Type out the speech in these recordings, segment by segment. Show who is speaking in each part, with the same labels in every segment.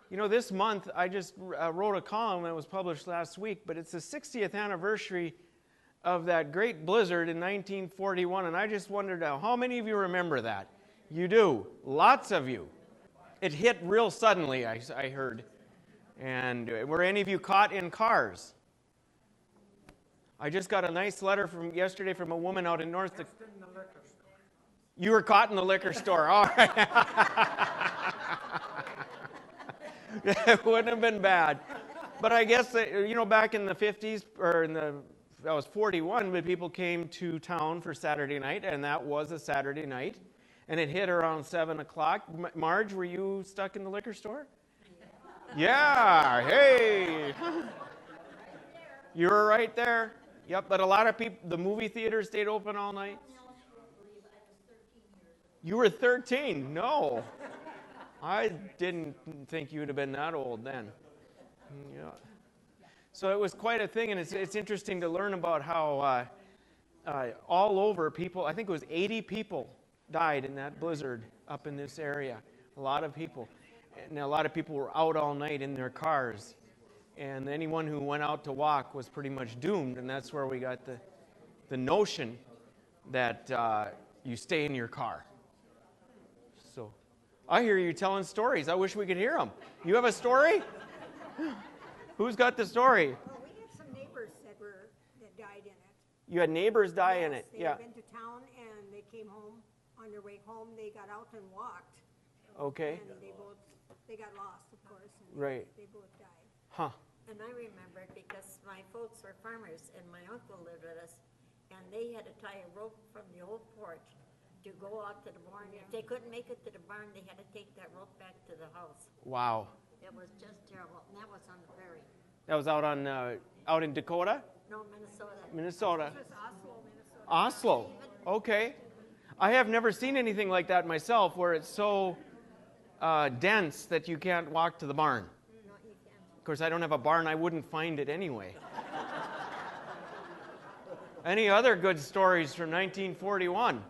Speaker 1: You know, this month I just wrote a column that was published last week, but it's the 60th anniversary of that great blizzard in 1941, and I just wondered how many of you remember that? You do. Lots of you. It hit real suddenly, I heard. And were any of you caught in cars? I just got a nice letter from yesterday from a woman out in North Dakota. You were caught in the liquor store. All right. It wouldn't have been bad. But I guess, back in the 50s, or that was 41, but people came to town for Saturday night, and that was a Saturday night. And it hit around 7 o'clock. Marge, were you stuck in the liquor store? Yeah, hey. You were right there. Yep, but a lot of people, the movie theaters stayed open all night. You were 13? No. I didn't think you would have been that old then. Yeah. So it was quite a thing, and it's interesting to learn about how all over people, I think it was 80 people died in that blizzard up in this area. A lot of people. And a lot of people were out all night in their cars. And anyone who went out to walk was pretty much doomed, and that's where we got the notion that you stay in your car. So I hear you telling stories. I wish we could hear them. You have a story? Who's got the story?
Speaker 2: Well, we had some neighbors that died in it.
Speaker 1: You had neighbors die in it?
Speaker 2: They had been to town, and they came home. On their way home, they got out and walked.
Speaker 1: Okay.
Speaker 2: And they got lost, of course. And
Speaker 1: right.
Speaker 2: They both died.
Speaker 1: Huh.
Speaker 3: And I remember it because my folks were farmers, and my uncle lived with us, and they had to tie a rope from the old porch to go out to the barn. If they couldn't make it to the barn, they had to take that rope back to the house.
Speaker 1: Wow.
Speaker 3: It was just terrible, and that was on the prairie.
Speaker 1: That was out in Dakota?
Speaker 3: No, Minnesota.
Speaker 1: Minnesota.
Speaker 2: It was Oslo, Minnesota.
Speaker 1: Oslo. Okay. I have never seen anything like that myself, where it's so dense that you can't walk to the barn.
Speaker 3: No, you can't.
Speaker 1: Of course, I don't have a barn. I wouldn't find it anyway. Any other good stories from 1941?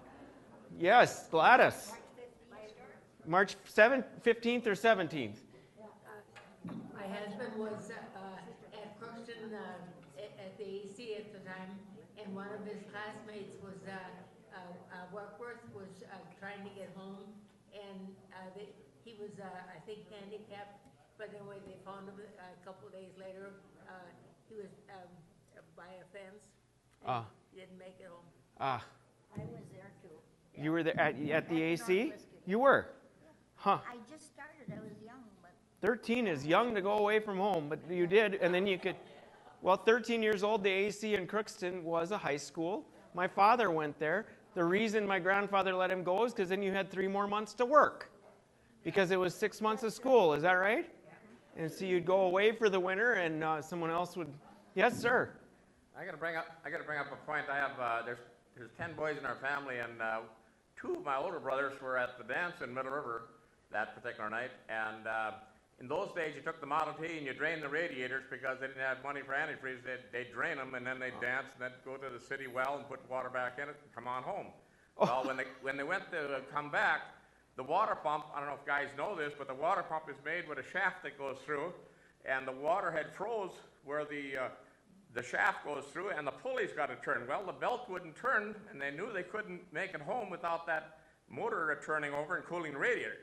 Speaker 1: Yes, Gladys. March 15th or 17th?
Speaker 4: My husband was at Crookston at the AC at the time, and one of his classmates was Workworth was trying to get home, and he was, I think, handicapped, but anyway, they found him a couple of days later. He was by a fence, and he didn't make it home.
Speaker 3: I was there too.
Speaker 1: You were there at the AC? You were? Huh.
Speaker 3: I just started, I was young, but
Speaker 1: 13 is young to go away from home, but you did, and then you could, 13 years old, the AC in Crookston was a high school. My father went there. The reason my grandfather let him go is because then you had 3 more months to work, because it was 6 months of school. Is that right? And so you'd go away for the winter, and someone else would. Yes, sir.
Speaker 5: I got to bring up a point. I have there's 10 boys in our family, and 2 of my older brothers were at the dance in Middle River that particular night. And in those days, you took the Model T and you drained the radiators because they didn't have money for antifreeze. They'd drain them, and then they'd dance, and then go to the city well and put water back in it and come on home. Well, when they went to come back, the water pump, I don't know if guys know this, but the water pump is made with a shaft that goes through, and the water had froze where the shaft goes through, and the pulley's got to turn. Well, the belt wouldn't turn, and they knew they couldn't make it home without that motor turning over and cooling the radiator.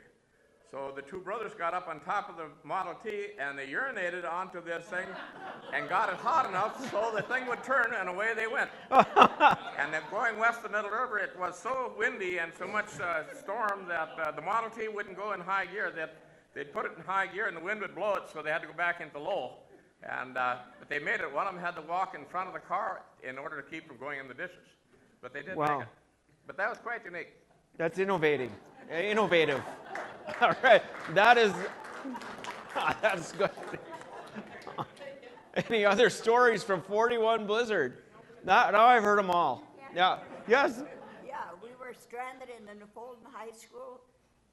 Speaker 5: So the 2 brothers got up on top of the Model T, and they urinated onto this thing and got it hot enough so the thing would turn, and away they went. And then going west of Middle River, it was so windy and so much storm that the Model T wouldn't go in high gear. That they'd put it in high gear, and the wind would blow it, so they had to go back into low. And but they made it. One of them had to walk in front of the car in order to keep from going in the dishes. But they did make it. But that was quite unique.
Speaker 1: That's innovative. All right, that's good. Any other stories from 41 blizzard? Now I've heard them all. Yeah. Yes.
Speaker 6: Yeah, we were stranded in the Nefolden High School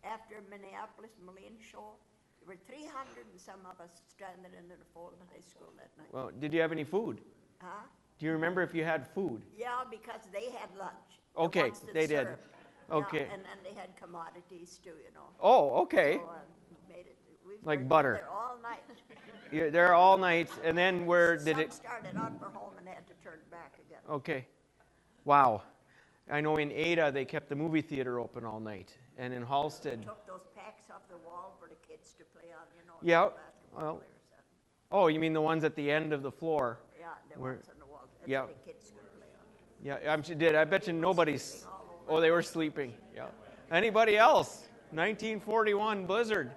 Speaker 6: after Minneapolis-Moline show. There were 300 and some of us stranded in the Nefolden High School that night.
Speaker 1: Well, did you have any food?
Speaker 6: Huh?
Speaker 1: Do you remember if you had food?
Speaker 6: Yeah, because they had lunch.
Speaker 1: Okay, they did.
Speaker 6: Served.
Speaker 1: Okay.
Speaker 6: Yeah, and then they had commodities too, you know.
Speaker 1: Oh, okay.
Speaker 6: So made it
Speaker 1: Like
Speaker 6: were
Speaker 1: butter.
Speaker 6: there all night.
Speaker 1: You're there all night, and then where did
Speaker 6: Some
Speaker 1: it?
Speaker 6: started out for home and had to turn back again.
Speaker 1: Okay. Wow. I know in Ada they kept the movie theater open all night, and in Halstead.
Speaker 6: Took those packs off the wall for the kids to play on, you know.
Speaker 1: Yeah,
Speaker 6: the basketball
Speaker 1: well,
Speaker 6: players and-
Speaker 1: Oh, you mean the ones at the end of the floor?
Speaker 6: Yeah, the
Speaker 1: Where-
Speaker 6: ones on the wall. That's
Speaker 1: yeah.
Speaker 6: what the kids could play on.
Speaker 1: Yeah, I'm sure did. I bet you nobody's. Oh, they were sleeping. Yeah. Anybody else? 1941 blizzard.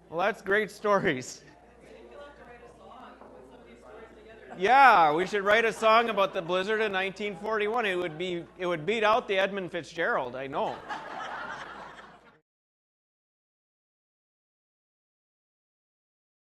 Speaker 1: Well, that's great stories. Yeah, we should write a song about the blizzard in 1941. It would beat out the Edmund Fitzgerald, I know.